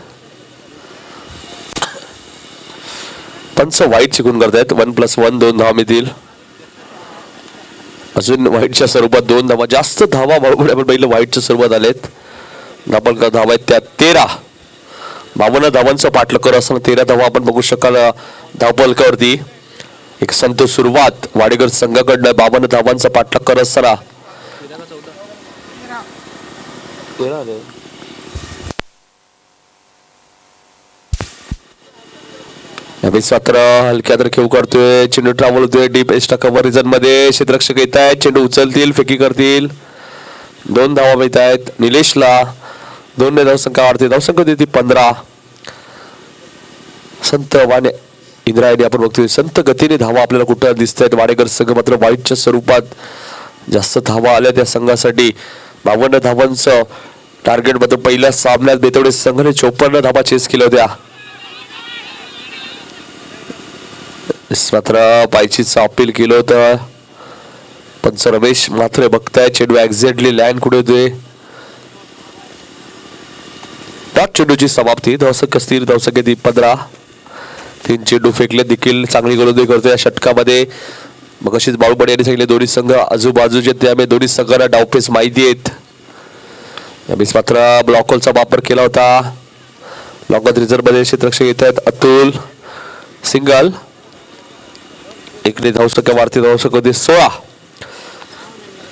पंच वाईट शिकून करतायत. 1+1 2 धावा मिळतील. अजून वाईटच्या स्वरूपात 2 धावा. जास्त धावा आपण पहिलं वाईटच्या स्वरूपात आलेत. धावा आहेत त्या 13. 52 धावांचा पाठलाग करत असताना 13 धावा आपण बघू शकाल धावफलकावरती. एक संतोष सुरुवात वाडेकर संघाकडनं. 52 धावांचा पाठलाग करत असताना मात्र हलक्या तर खेळ करतोय. चेंडू ट्रॅव्हल होतोय डीप एक्स्ट्रा कव्हर रिजन मध्ये. क्षेत्ररक्षक येत आहेत. चेंडू उचलतील, फेकी करतील. 2 धावा मिळत आहेत. निलेशला 2 धावसंख्या वाढते. धावसंख्या होती ती 15. संत वाणे इंद्रायणी आपण बघतोय. संत गतीने धावा आपल्याला कुठं दिसत आहेत. वाडेकर संघ मात्र वाईटच्या स्वरूपात जास्त धावा आल्या त्या संघासाठी. 52 धावांचं टार्गेट मात्र पहिल्या सामन्यात बेतवडे संघाने 54 धावा चेस केल्या होत्या. मात्र पायचीच अपील केलं होतं. पंच रमेश मात्र बघताय चेंडू एक्झॅक्टली लँड कुठे होते. डॉट चेंडूची समाप्ती. धावसंख्या स्थिर. धावसंख्या ती 15. 3 चेंडू फेकले देखील चांगली गोलंदाजी करतोय या षटकामध्ये. मग अशीच बाळूपडे यांनी सांगितले दोन्ही संघ आजूबाजूचे त्यामुळे दोन्ही संघांना डावपेच माहिती आहेत. यावेळेस मात्र ब्लॉक होलचा वापर केला होता. ब्लॉक रिझर्व मध्ये क्षेत्ररक्षक येत आहेत. अतुल सिंगल. एकने धावसंख्या वाढते. धावसंख्या होती 16.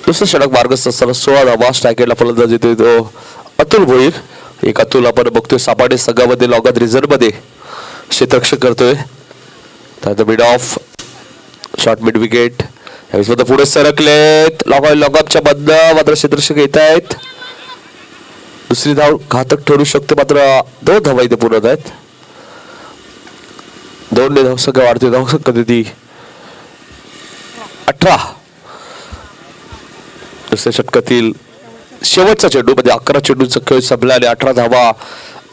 दुसरं षटक मार्गस्थ असताना 16 धावा. स्ट्रायकेटला फलंदाज येतोय तो अतुल भोईर. एक अतुल आपण बघतोय सापाटे संघामध्ये लॉगात रिझर्व मध्ये क्षेत्ररक्षक करतोय. त्यानंतर mid of short mid wicket. यावेळेस पुढे सरकलेत. लॉगअपच्या बदल मात्र क्षेत्ररक्षक येत आहेत. दुसरी धाव घातक ठरू शकते मात्र 2 धावा इथे पूर्ण आहेत. 2 धावसंख्या वाढते. धावसंख्या ती 18. दुसऱ्या षटकातील शेवटचा चेंडू मध्ये 11 चेंडूचा खेळ संपला आणि 18 धावा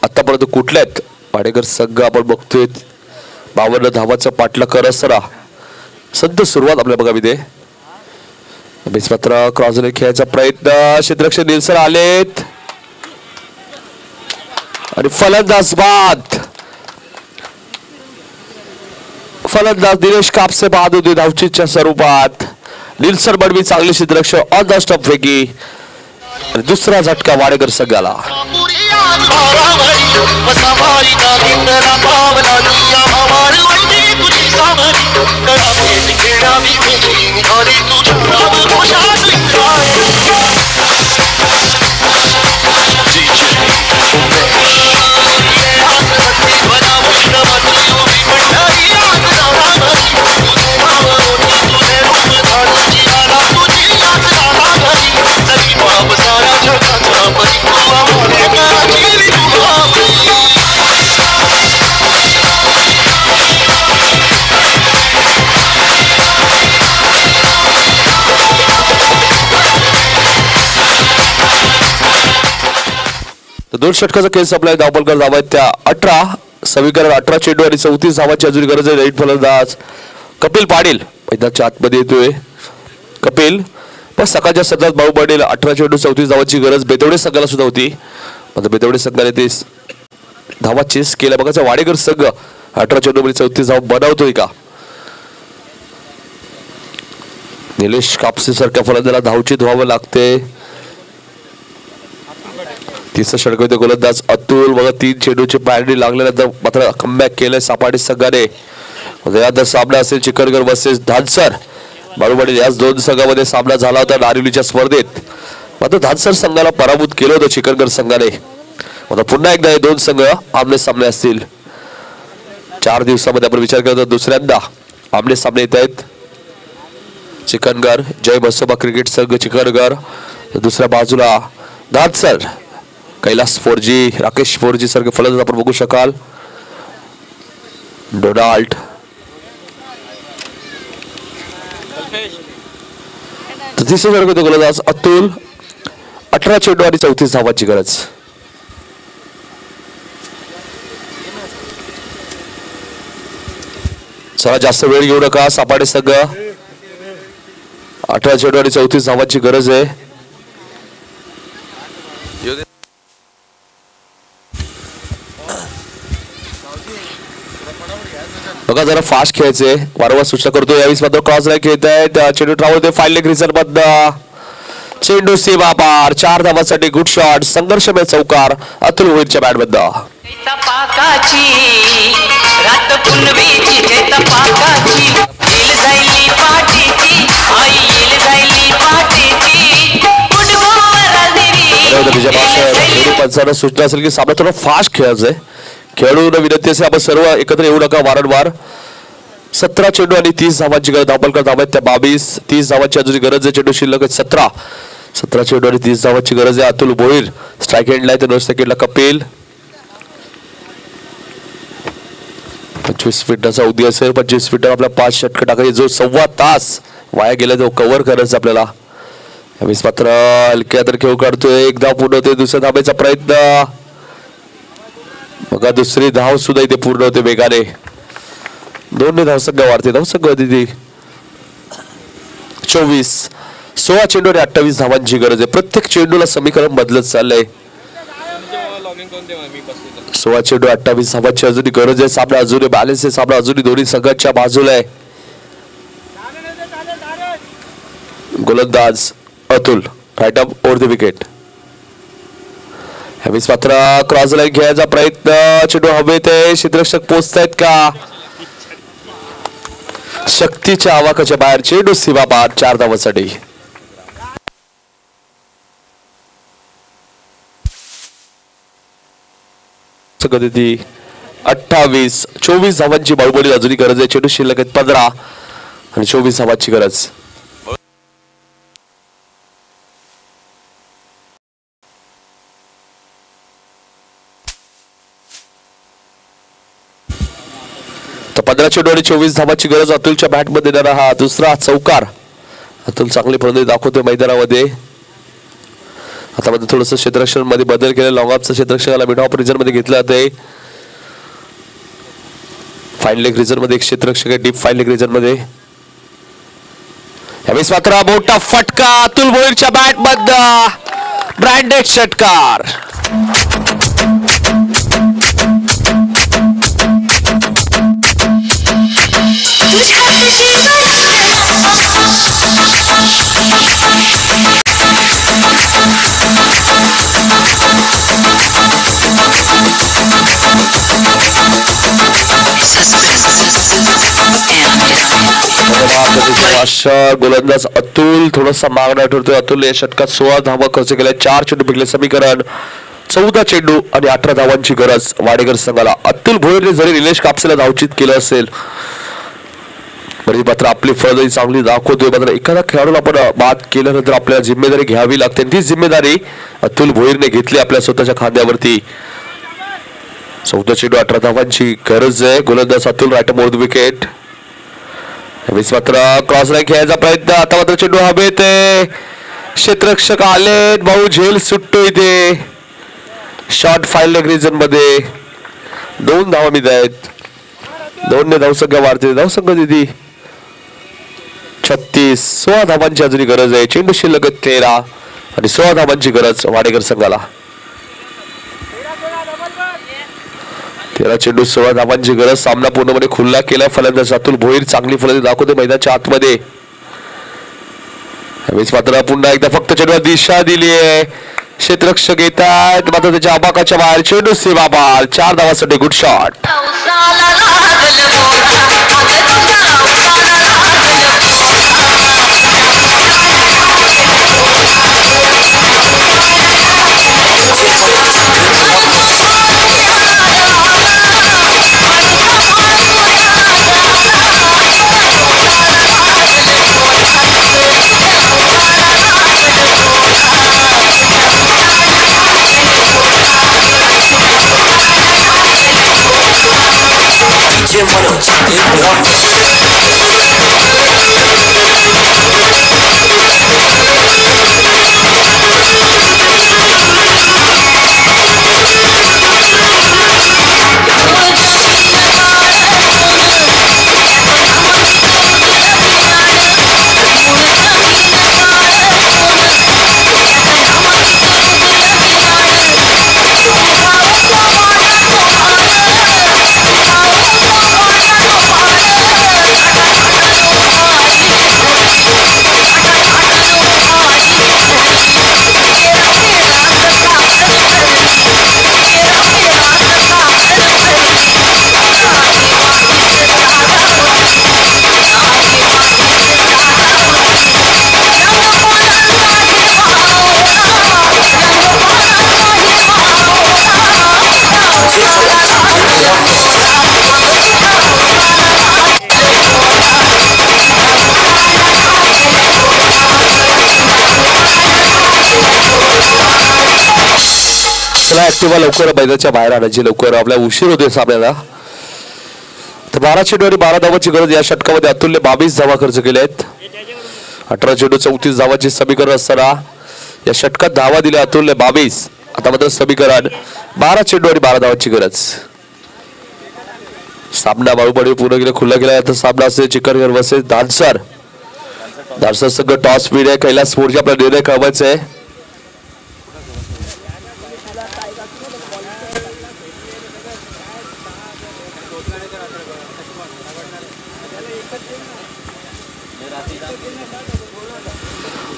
आतापर्यंत कुठल्यात. वाडेकर संघ आपण बघतोय 52 धावाचा पाठलाग करत असताना सध्या सुरुवात आपल्या बघावी दे. मात्र क्रॉसने खेळायचा प्रयत्न. क्षेत्ररक्षक निल्सन आलेत आणि फलंदाज बाद. फलंदाज दिनेश कापसे बाद होते धावचीच्या स्वरूपात. निल्सन बडवी चांगले क्षेत्ररक्षक ऑन द स्टॉप फेकी. आणि दुसरा झटका वाडेकर संघाला. दोन षटकाचा खेळ संपलाय. धावपलकर धावा आहेत त्या 18. समीकरण 18 चेंडू आणि 34 धावांची अजून गरज आहे. राईट फलंदाज कपिल पाटील मैदानाच्या आतमध्ये येतोय. कपिल पण सकाळच्या सत्रात भाऊ पाटील 18 चेंडू 34 धावांची गरज बेतवडे संघाला सुद्धा होती. मात्र बेतवडे संघाने ते धावा चेस केल्या. बघायचा वाडेकर संघ 18 चेंडू मध्ये 34 धावा बनवतोय का. निलेश कापसे सारख्या फलंदाजाला धावची धावावं लागते. तिसरं षटक होते गोलंदाज अतुल. बघा 3 चेंडूचे पॅरडी लागल्यानंतर मात्र कमबॅक केलंय सापाटी संघाने. यात सामना असेल चिकनगर वर्सेस धानसर. बाळूपाटील याच 2 संघामध्ये सामना झाला होता नारिवलीच्या स्पर्धेत. मात्र धानसर संघाला पराभूत केलं होतं चिकनगर संघाने. आता पुन्हा एकदा हे 2 संघ आमने सामने असतील. 4 दिवसामध्ये आपण विचार केला तर दुसऱ्यांदा आमने सामने येत आहेत. चिकनगर जय बसोबा क्रिकेट संघ चिकनगर. दुसऱ्या बाजूला धानसर कैलास 4G राकेश 4G सारखे फलंदाज आपण बघू शकाल. डोनाल्ड तिसरे षटक गोलंदाज अतुल. 18 चेंडू आणि 34 धावांची गरज. चला जास्त वेळ घेऊ नका. सापाडे संघ 18 चेंडू आणि 34 धावांची गरज आहे. बघा जरा फास्ट खेळायचे. वारंवार सूचना करतो. यावेळेस मात्र क्रॉस लाईन खेळत आहेत. चेंडू ट्रॅव्हल होते फाईन लेग रिझर्व मधनं. चेंडू सीमा पार. 4 धावांसाठी गुड शॉट. संघर्षमय चौकार अतुल भोईरच्या बॅट मधनं. पंचांना सूचना असेल की सामना थोडा फास्ट खेळायचंय. खेळाडूंना विनंती असेल आपण सर्व एकत्र येऊ नका वारंवार. 17 चेंडू आणि 30 धावांची गरज. धावपलकर धावा आहेत त्या 22. 30 धावांची अजून गरज आहे. चेंडू शिल्लक 17. 17 चेंडू आणि 30 धावांची गरज आहे. अतुल भोईर स्ट्राईक एंडला आहे, तर 9 सेकंडला कपिल. 25 फीटाचा उदी असेल. 25 फीटर आपल्या 5 षटकं टाकायचे. जो 1.25 तास वाया गेला तो कव्हर करायचा आपल्याला. यावेळेस मात्र हलक्या तर खेळ काढतोय. एक धाव पूर्ण होते. दुसऱ्या धाब्याचा प्रयत्न बघा. दुसरी धाव सुद्धा इथे पूर्ण होते वेगाने. 2 धावसंख्या वाढते. धावसंख्या होती 24. 16 चेंडू आणि 28 धावांची गरज आहे. प्रत्येक चेंडूला समीकरण बदलत चाललंय. 16 चेंडू 28 धावांची अजूनही गरज आहे. सामना अजूनही बॅलन्स आहे. सामना अजूनही दोन्ही संघाच्या बाजूला आहे. गोलंदाज Atul right up over the wicket. ह्यावेळेस मात्र क्रॉस लाईन खेळायचा प्रयत्न. चेंडू हवेत आहे. क्षेत्ररक्षक पोहोचतायत का? शक्तीच्या आवाकाच्या बाहेर चेंडू सीमा पार. 4 धावांसाठी. गती 28. 24 धावांची बाळबोली अजूनही गरज आहे. चेंडू शिल्लक आहेत 15 आणि 24 धावांची गरज. तर 15 चेंडू आणि 24 धावांची गरज. अतुलच्या बॅट मध्ये देणारा हा दुसरा चौकार. अतुल चांगली फलंदाजी दाखवतोय मैदानामध्ये. आता मध्ये थोडस क्षेत्ररक्षण मध्ये बदल केला. लॉंग ऑफचं क्षेत्ररक्षकाला मिड ऑफ रिझन मध्ये घेतलं जाते. फाईन लेग रिझन मध्ये एक क्षेत्ररक्षक आहे. डीप फाईन लेग रिझन मध्ये. यावेळेस मात्र मोठा फटका अतुल भोईरच्या बॅट मधनं. ब्रँडेड षटकार. गोलंदाज अतुल थोडासा मागणा ठरतोय. अतुल या षटकात 16 धावा खर्च केल्या. 4 चेंडू फेकले. समीकरण 14 चेंडू आणि 18 धावांची गरज वाडेकर संघाला. अतुल भोईरने जरी निलेश कापसेला धावचित केलं असेल तरी मात्र आपली फलंदाजी चांगली दाखवतोय. मात्र एखादा खेळाडूला आपण बाद केल्यानंतर आपल्याला जिम्मेदारी घ्यावी लागते. ती जिम्मेदारी अतुल भोईरने घेतली आपल्या स्वतःच्या खांद्यावरती. 14 चेंडू 18 धावांची गरज आहे. गोलंदाज Atul right up over the wicket. मात्र क्रॉस लाईन खेळायचा प्रयत्न. आता मात्र चेंडू हवेत. क्षेत्ररक्षक आले. भाऊ झेल सुटतो इथे. शॉर्ट फाईन लेग रिजन मध्ये 2 धावा मिळत आहेत. 2 धावसंख्या वाढते. धावसंख्या दिली 36. 16 धावांची अजूनही गरज आहे. चेंडू शिल्लक 13 आणि 16 धावांची गरज वाडेकर संघाला. 13 चेंडू 16 धावांची गरज. सामना पूर्णपणे खुल्ला केला. फलंदाज अतुल भोईर चांगली फलंदाजी दाखवते मैदानाच्या आतमध्ये. यावेळेस मात्र पुन्हा एकदा फक्त चेंडूला दिशा दिली आहे. क्षेत्ररक्षक येत आहेत मात्र त्याच्या आबाकाच्या बाहेर. चेंडू सीमा पार. 4 धावांसाठी. Good shot. ऍक्टिव्हा लवकर मैदानाच्या बाहेर आणायची, लवकर आपल्या उशीर होतोय सामन्याला. तर 12 चेंडू आणि 12 धावांची गरज. या षटकामध्ये अतुलने 22 धावा खर्च केल्या आहेत. 18 चेंडू 34 धावांचे समीकरण असताना या षटकात धावा दिल्या अतुलने 22. आता मात्र समीकरण 12 चेंडू आणि 12 धावांची गरज. सामना बाळूपडी पूर्ण केला, खुला गेला. आता सामना असेल चिकनगर वर्सेस दानसर. दानसर संघ टॉस स्पीड आहे. कैलास स्पोर्टचा आपला निर्णय कळवायचा आहे.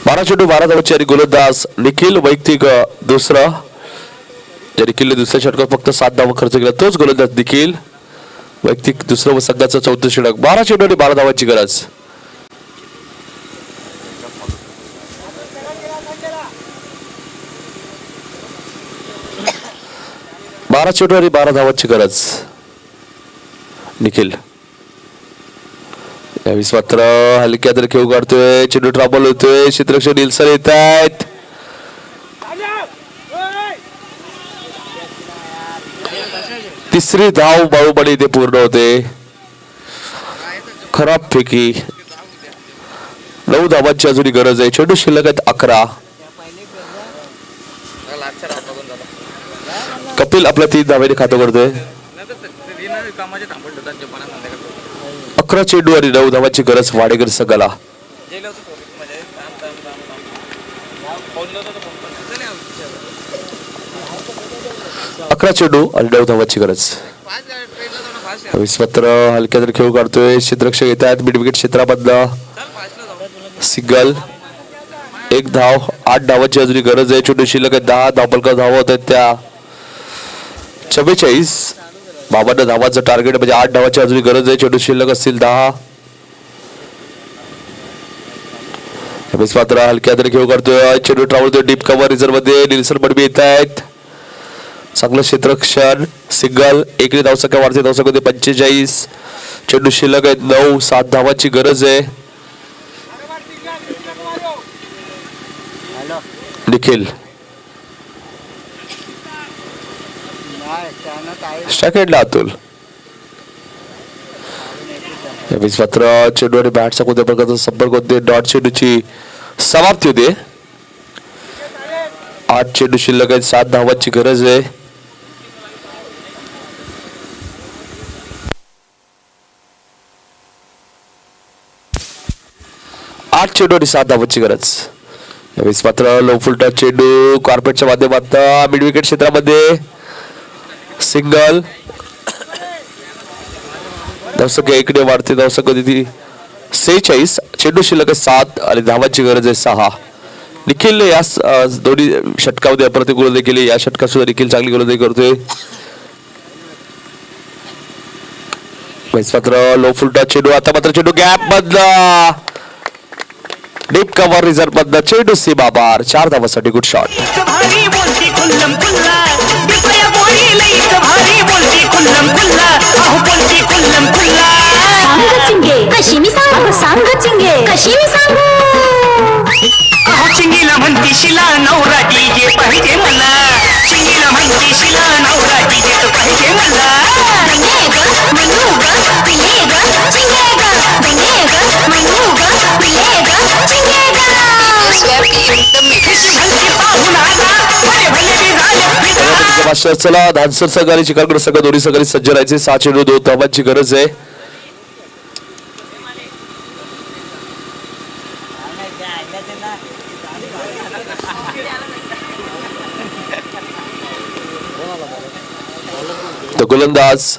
बारा चेंडू 12 धावांची आणि गोलंदाज निखिल वैयक्तिक दुसरा. निखिलने दुसऱ्या षटकात फक्त 7 धावा खर्च केला. तोच गोलंदाज निखिल वैयक्तिक दुसरं व संघाचं 4थं षटक. 12 चेंडू आणि 12 धावांची गरज. बारा चेंडू आणि 12 धावांची गरज. निखिल यावेळेस मात्र हलक्या तर खेळ काढतोय. चेंडू ट्रॅबल होतोय. क्षेत्ररक्षक निल्सन येत आहेत. तिसरी धाव बाळूपडी इथे पूर्ण होते. खराब फेकी. 9 धावांची अजूनही गरज आहे. चेंडू शिल्लक आहेत 11. कपिल आपल्या 3 धावेने खातं करतोय. 11 चेंडू आणि 9 धावांची गरज वाडेकर संघाला. 11 चेंडू आणि 9 धावांची गरज. मात्र हलक्या तरी खेळ काढतोय. क्षेत्ररक्षक येत आहेत मिड विकेट क्षेत्रामधला. सिंगल 1 धाव. 8 धावांची अजूनही गरज आहे. चेंडू शिल्लक आहे 10. धावफलका धावा होत आहेत त्या 44. 52 धावांचं टार्गेट म्हणजे 8 धावांची अजूनही गरज आहे. चेंडू शिल्लक असतील 10. मात्र हलक्या तरी खेळ करतोय. चेंडू ट्रॅव्हल डीप कव्हर रिझर्व मध्ये. निल्सन बडबी येत आहेत. चांगलं क्षेत्ररक्षण. सिंगल. 1 धावसंख्या वाढते. धावसंख्या 45. चेंडू शिल्लक आहेत 9. 7 धावांची गरज आहे. निखिल स्ट्राईकला अतुल. मात्र चेंडू आणि बॅटचा कोणत्या प्रकारचा संपर्क होते. डॉट चेंडूची समाप्ती होते. 8 चेंडू शिल्लक आहेत. 7 धावांची गरज आहे. आठ चेंडू आणि 7 धावांची गरज. यावेळेस मात्र लो फुलटा चेंडू कार्पेटच्या माध्यमातून मिड विकेट क्षेत्रामध्ये. सिंगल. धावसंख्या 1 वाढते. धावसंख्या ती 46. चेंडू शिल्लक 7 आणि धावांची गरज आहे 6. निखिलने या दोन्ही षटकामध्ये अप्रतिम गोलंदाजी केली. या षटकात सुद्धा निखिल चांगली गोलंदाजी करतोय. मात्र लो फुलटा चेंडू. आता मात्र चेंडू गॅप मधला डीप कव्हर रिझर्व मधला चेंडू सीमा बार. 4 धावांसाठी गुड शॉट. चिंगीला म्हणती शिला नवरा डीजे पाहिजे मला. चिंगीला म्हणती शिला नवरा डीजे पाहिजे मला. चला धानसर संघ आणि चिकागड संघ दोन्ही संघांनी सज्ज राहायचे. 6 चेंडू 2 धावांची गरज आहे. गोलंदाज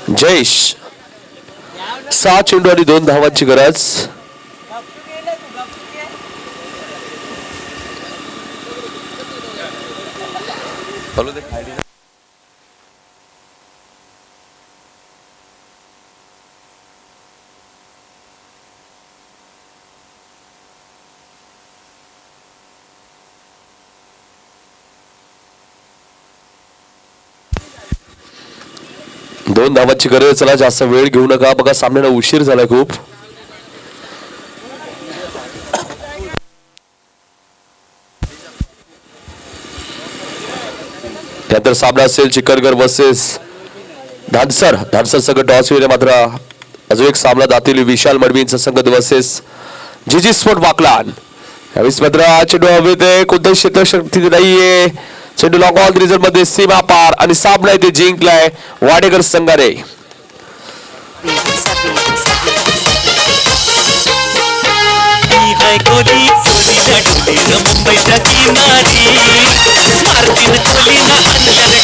जयेश. 6 चेंडू आणि 2 धावांची गरज. दोन धावांची गरज. चला जास्त वेळ घेऊ नका. बघा सामन्याला उशीर झालाय खूप. त्यानंतर सामना असेल चिकनगर वर्सेस धानसर. धानसर संघ टॉस विने मात्र अजून एक सामना दातील विशाल मडवींचा संघ वर्सेस जीजी स्पोर्ट वाकलान. यावेळेस मात्र हा चेंडू हवेत आहे, कोणताही क्षेत्रशक्ती नाहीये. चेंडू लॉंग ऑन रिझन मध्ये सीमा पार आणि सामना इथे जिंकलाय वाडेकर संघाने. कोली कोलीला डोली मुंबईच्या किनारी मारतीन कोलीला आणल्या रे